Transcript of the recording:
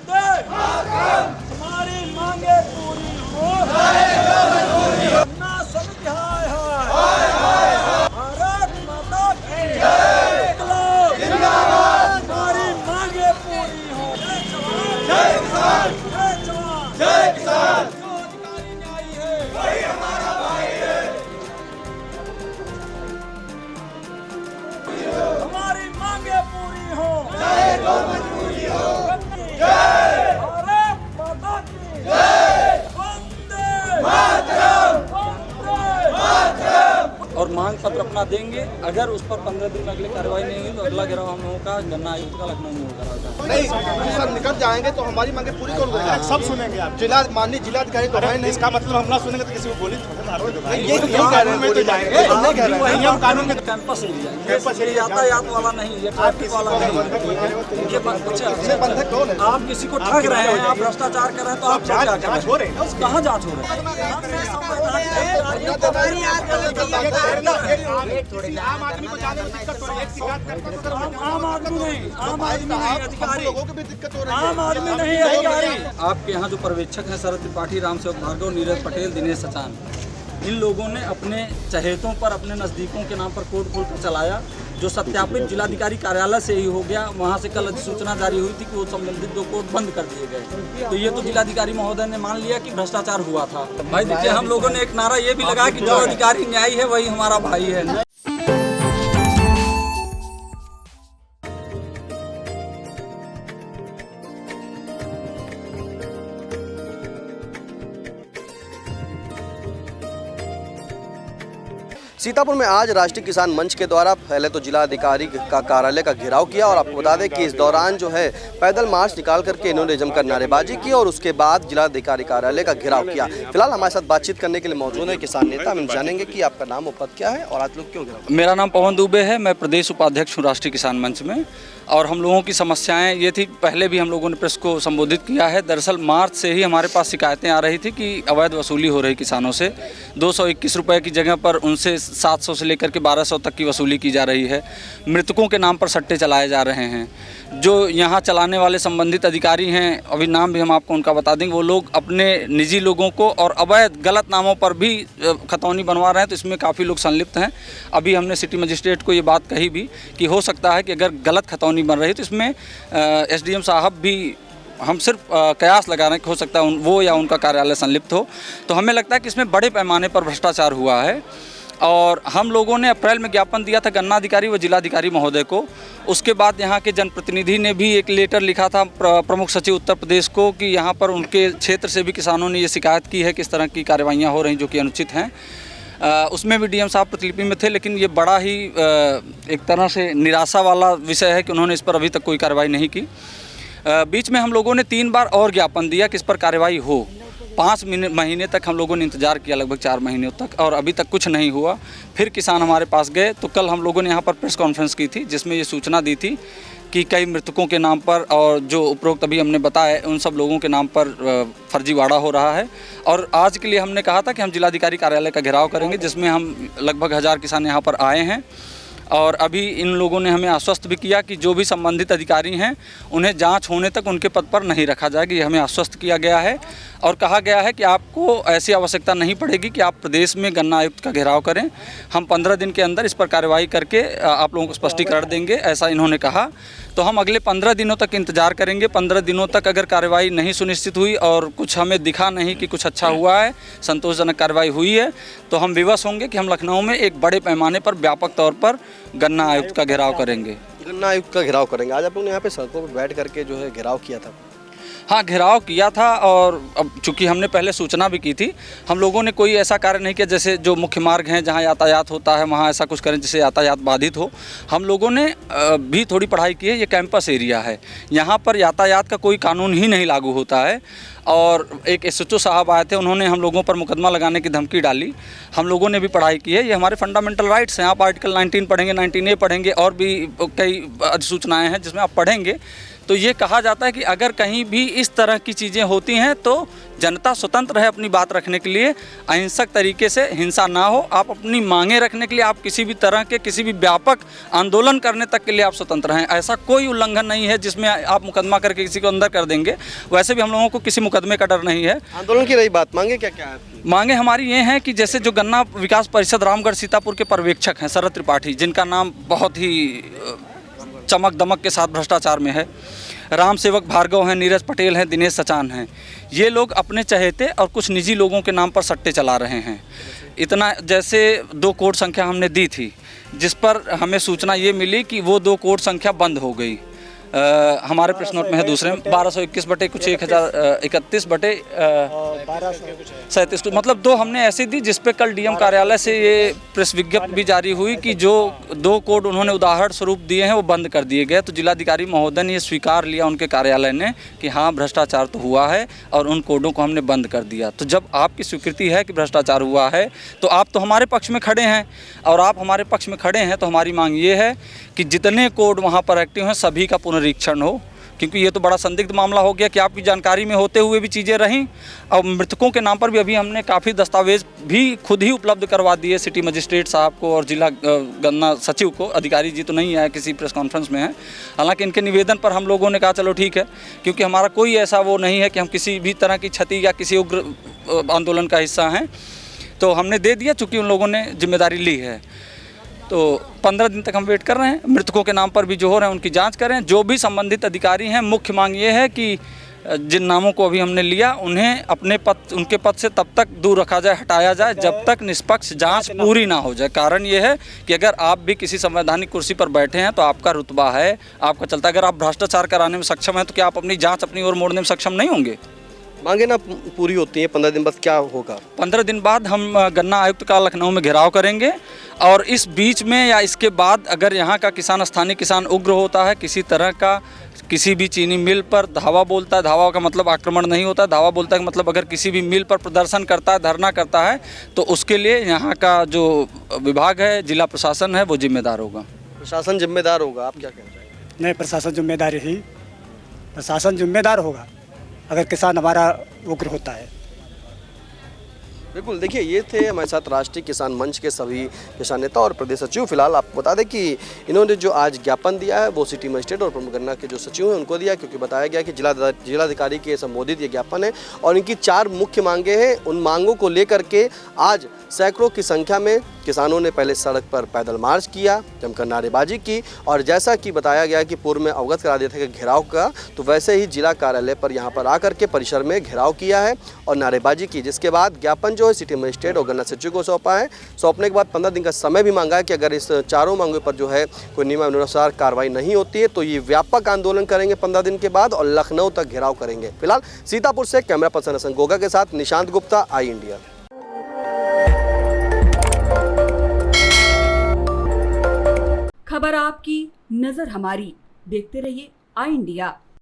वंदे हमारी मांगे पूरी हो ना समझ हाय भारत माता की जिंदाबाद हमारी मांगे पूरी हो जय किसान जय जवान जय किसान जो अधिकारी न्यायी है वही हमारा भाई है हमारी मांगे पूरी हो चाहे जो मजबूरी हो भारत माता की वंदे मातरम और मांग पत्र अपना देंगे। अगर उस पर 15 दिन में अगले कार्रवाई नहीं हुई तो अगला घेराव हम लोगों का गन्ना आयुक्त का लखनऊ में होगा। नहीं सर, निकट जाएंगे तो हमारी मांगे पूरी कौन करेगा? सब सुनेंगे आप। माननीय जिलाधिकारी तो है नहीं। इसका मतलब हम ना सुनेंगे तो किसी को गोली ये तो क्यों कह रहे हैं? तो जाएंगे नहीं कह रहे हैं। नियम कानून के कैंपस एरिया यातायात वाला नहीं, ये ट्रैफिक वाला नहीं। ये बंधक कौन है? आप किसी को ठग रहे हैं, आप भ्रष्टाचार कर रहे हैं तो आप क्या कर रहे हैं? कहाँ जांच हो रही है? आम आदमी को जाने में दिक्कत हो रही है। एक शिकायत करते तो आम आदमी नहीं, आम आदमी नहीं अधिकारी, लोगों को भी दिक्कत हो रही है। आम आदमी नहीं अधिकारी। आपके यहाँ जो पर्यवेक्षक हैं शरद त्रिपाठी, रामसेवक भार्गव, नीरज पटेल, दिनेश सचान, इन लोगों ने अपने चहेतों पर, अपने नज़दीकों के नाम पर कोड खोलकर चलाया, जो सत्यापित जिलाधिकारी कार्यालय से ही हो गया। वहाँ से कल अधिसूचना जारी हुई थी कि वो संबंधित 2 कोड बंद कर दिए गए। तो ये तो जिलाधिकारी महोदय ने मान लिया कि भ्रष्टाचार हुआ था। भाई देखिए, हम लोगों ने एक नारा ये भी लगाया कि जो अधिकारी न्यायी है वही हमारा भाई है। सीतापुर में आज राष्ट्रीय किसान मंच के द्वारा पहले तो जिलाधिकारी का कार्यालय का घेराव किया और आपको बता दें कि इस दौरान जो है पैदल मार्च निकाल करके इन्होंने जमकर नारेबाजी की और उसके बाद जिलाधिकारी कार्यालय का घेराव किया। फिलहाल हमारे साथ बातचीत करने के लिए मौजूद है किसान नेता। हम जानेंगे कि आपका नाम और पद क्या है और आज लोग क्यों घेराव? मेरा नाम पवन दुबे है, मैं प्रदेश उपाध्यक्ष हूँ राष्ट्रीय किसान मंच में। और हम लोगों की समस्याएं ये थी, पहले भी हम लोगों ने प्रेस को संबोधित किया है। दरअसल मार्च से ही हमारे पास शिकायतें आ रही थी कि अवैध वसूली हो रही किसानों से। 221 रुपये की जगह पर उनसे 700 से लेकर के 1200 तक की वसूली की जा रही है। मृतकों के नाम पर सट्टे चलाए जा रहे हैं। जो यहाँ चलाने वाले संबंधित अधिकारी हैं, अभी नाम भी हम आपको उनका बता देंगे, वो लोग अपने निजी लोगों को और अवैध गलत नामों पर भी खतौनी बनवा रहे हैं। तो इसमें काफ़ी लोग संलिप्त हैं। अभी हमने सिटी मजिस्ट्रेट को ये बात कही भी कि हो सकता है कि अगर गलत खतौनी बन रही है तो इसमें SDM साहब भी, हम सिर्फ कयास लगा रहे हैं कि हो सकता है वो या उनका कार्यालय संलिप्त हो। तो हमें लगता है कि इसमें बड़े पैमाने पर भ्रष्टाचार हुआ है। और हम लोगों ने अप्रैल में ज्ञापन दिया था गन्ना अधिकारी व जिलाधिकारी महोदय को। उसके बाद यहाँ के जनप्रतिनिधि ने भी एक लेटर लिखा था प्रमुख सचिव उत्तर प्रदेश को कि यहाँ पर उनके क्षेत्र से भी किसानों ने ये शिकायत की है कि इस तरह की कार्रवाइयाँ हो रही जो कि अनुचित हैं। उसमें भी DM साहब प्रतिलिपि में थे, लेकिन ये बड़ा ही एक तरह से निराशा वाला विषय है कि उन्होंने इस पर अभी तक कोई कार्रवाई नहीं की। बीच में हम लोगों ने 3 बार और ज्ञापन दिया कि इस पर कार्रवाई हो। 5 महीने तक हम लोगों ने इंतज़ार किया, लगभग 4 महीनों तक, और अभी तक कुछ नहीं हुआ। फिर किसान हमारे पास गए तो कल हम लोगों ने यहाँ पर प्रेस कॉन्फ्रेंस की थी, जिसमें ये सूचना दी थी कि कई मृतकों के नाम पर और जो उपरोक्त अभी हमने बताया उन सब लोगों के नाम पर फर्जीवाड़ा हो रहा है। और आज के लिए हमने कहा था कि हम जिलाधिकारी कार्यालय का घेराव करेंगे, जिसमें हम लगभग 1000 किसान यहाँ पर आए हैं। और अभी इन लोगों ने हमें आश्वस्त भी किया कि जो भी संबंधित अधिकारी हैं उन्हें जांच होने तक उनके पद पर नहीं रखा जाएगा। ये हमें आश्वस्त किया गया है और कहा गया है कि आपको ऐसी आवश्यकता नहीं पड़ेगी कि आप प्रदेश में गन्ना आयुक्त का घेराव करें। हम 15 दिन के अंदर इस पर कार्रवाई करके आप लोगों को स्पष्टीकरण देंगे, ऐसा इन्होंने कहा। तो हम अगले 15 दिनों तक इंतजार करेंगे। 15 दिनों तक अगर कार्रवाई नहीं सुनिश्चित हुई और कुछ हमें दिखा नहीं कि कुछ अच्छा हुआ है, संतोषजनक कार्रवाई हुई है, तो हम विवश होंगे कि हम लखनऊ में एक बड़े पैमाने पर व्यापक तौर पर गन्ना आयुक्त का घेराव करेंगे। गन्ना आयुक्त का घेराव करेंगे। आज आप लोगों ने यहाँ पे सड़कों पर बैठ करके जो है घेराव किया था। हाँ, घेराव किया था। और अब चूँकि हमने पहले सूचना भी की थी, हम लोगों ने कोई ऐसा कार्य नहीं किया जैसे जो मुख्य मार्ग हैं जहाँ यातायात होता है वहाँ ऐसा कुछ करें जिससे यातायात बाधित हो। हम लोगों ने भी थोड़ी पढ़ाई की है। ये कैंपस एरिया है, यहाँ पर यातायात का कोई कानून ही नहीं लागू होता है। और एक SHO साहब आए थे, उन्होंने हम लोगों पर मुकदमा लगाने की धमकी डाली। हम लोगों ने भी पढ़ाई की है, ये हमारे फंडामेंटल राइट्स हैं। आप आर्टिकल 19 पढ़ेंगे, 19A पढ़ेंगे और भी कई अधिसूचनाएँ हैं जिसमें आप पढ़ेंगे तो ये कहा जाता है कि अगर कहीं भी इस तरह की चीज़ें होती हैं तो जनता स्वतंत्र है अपनी बात रखने के लिए, अहिंसक तरीके से, हिंसा ना हो, आप अपनी मांगें रखने के लिए, आप किसी भी तरह के किसी भी व्यापक आंदोलन करने तक के लिए आप स्वतंत्र हैं। ऐसा कोई उल्लंघन नहीं है जिसमें आप मुकदमा करके किसी को अंदर कर देंगे। वैसे भी हम लोगों को किसी मुकदमे का डर नहीं है। आंदोलन की रही बात, मांगे क्या क्या है आपकी? मांगे हमारी ये हैं कि जैसे जो गन्ना विकास परिषद रामगढ़ सीतापुर के पर्यवेक्षक हैं शरद त्रिपाठी, जिनका नाम बहुत ही चमक दमक के साथ भ्रष्टाचार में है, राम सेवक भार्गव हैं, नीरज पटेल हैं, दिनेश सचान हैं, ये लोग अपने चहेते और कुछ निजी लोगों के नाम पर सट्टे चला रहे हैं। इतना जैसे 2 कोड संख्या हमने दी थी, जिस पर हमें सूचना ये मिली कि वो 2 कोड संख्या बंद हो गई। हमारे प्रेस नोट में है दूसरे में 1221 बटे कुछ 1031 बटे 37, मतलब 2 हमने ऐसी दी जिस पे कल डीएम कार्यालय से ये प्रेस विज्ञप्ति भी जारी हुई कि जो 2 कोड उन्होंने उदाहरण स्वरूप दिए हैं वो बंद कर दिए गए। तो जिलाधिकारी महोदय ने ये स्वीकार लिया उनके कार्यालय ने कि हाँ भ्रष्टाचार तो हुआ है और उन कोडों को हमने बंद कर दिया। तो जब आपकी स्वीकृति है कि भ्रष्टाचार हुआ है तो आप तो हमारे पक्ष में खड़े हैं, और आप हमारे पक्ष में खड़े हैं तो हमारी मांग ये है कि जितने कोड वहाँ पर एक्टिव हैं सभी का पुनरीक्षण हो, क्योंकि ये तो बड़ा संदिग्ध मामला हो गया कि आपकी जानकारी में होते हुए भी चीज़ें रहीं। और मृतकों के नाम पर भी अभी हमने काफ़ी दस्तावेज भी खुद ही उपलब्ध करवा दिए सिटी मजिस्ट्रेट साहब को और जिला गन्ना सचिव को। अधिकारी जी तो नहीं आए, किसी प्रेस कॉन्फ्रेंस में है। हालांकि इनके निवेदन पर हम लोगों ने कहा चलो ठीक है, क्योंकि हमारा कोई ऐसा वो नहीं है कि हम किसी भी तरह की क्षति या किसी उग्र आंदोलन का हिस्सा हैं, तो हमने दे दिया चूँकि उन लोगों ने जिम्मेदारी ली है। तो 15 दिन तक हम वेट कर रहे हैं। मृतकों के नाम पर भी जो हो रहे हैं उनकी जांच करें, जो भी संबंधित अधिकारी हैं। मुख्य मांग ये है कि जिन नामों को अभी हमने लिया उन्हें अपने पद, उनके पद से तब तक दूर रखा जाए, हटाया जाए जब तक निष्पक्ष जांच पूरी ना हो जाए। कारण ये है कि अगर आप भी किसी संवैधानिक कुर्सी पर बैठे हैं तो आपका रुतबा है, आपका चलता। अगर आप भ्रष्टाचार कराने में सक्षम हैं तो क्या आप अपनी जाँच अपनी ओर मोड़ने में सक्षम नहीं होंगे? मांगे ना पूरी होती है, 15 दिन बाद क्या होगा? 15 दिन बाद हम गन्ना आयुक्त का लखनऊ में घेराव करेंगे, और इस बीच में या इसके बाद अगर यहाँ का किसान, स्थानीय किसान उग्र होता है, किसी तरह का किसी भी चीनी मिल पर धावा बोलता है, धावा का मतलब आक्रमण नहीं होता, धावा बोलता है मतलब अगर किसी भी मिल पर प्रदर्शन करता है, धरना करता है, तो उसके लिए यहाँ का जो विभाग है, जिला प्रशासन है, वो जिम्मेदार होगा। प्रशासन जिम्मेदार होगा, आप क्या कहना चाहेंगे? नहीं, प्रशासन जिम्मेदार ही, प्रशासन जिम्मेदार होगा अगर किसान हमारा उग्र होता है। बिल्कुल, देखिए ये थे हमारे साथ राष्ट्रीय किसान मंच के सभी किसान नेता और प्रदेश सचिव। फिलहाल आपको बता दें कि इन्होंने जो आज ज्ञापन दिया है वो सिटी मजिस्ट्रेट और प्रमुख गन्ना के जो सचिव हैं उनको दिया, क्योंकि बताया गया कि जिलाधिकारी के संबोधित ये ज्ञापन है और इनकी 4 मुख्य मांगे हैं। उन मांगों को लेकर के आज सैकड़ों की संख्या में किसानों ने पहले सड़क पर पैदल मार्च किया, जमकर नारेबाजी की, और जैसा कि बताया गया कि पूर्व में अवगत करा दिया था कि घेराव का, तो वैसे ही जिला कार्यालय पर यहाँ पर आकर के परिसर में घेराव किया है और नारेबाजी की, जिसके बाद ज्ञापन जो है सिटी मजिस्ट्रेट और गन्ना सचिव को सौंपा है। सौंपने के बाद 15 दिन का समय भी मांगा है कि अगर इस 4 मांगों पर जो है कोई नियमानुसार कार्रवाई नहीं होती है तो ये व्यापक आंदोलन करेंगे 15 दिन के बाद और लखनऊ तक घेराव करेंगे। फिलहाल सीतापुर से कैमरा पर्सन हसन गोगा के साथ निशांत गुप्ता, आई इंडिया। खबर आपकी, नजर हमारी। देखते रहिए आई इंडिया।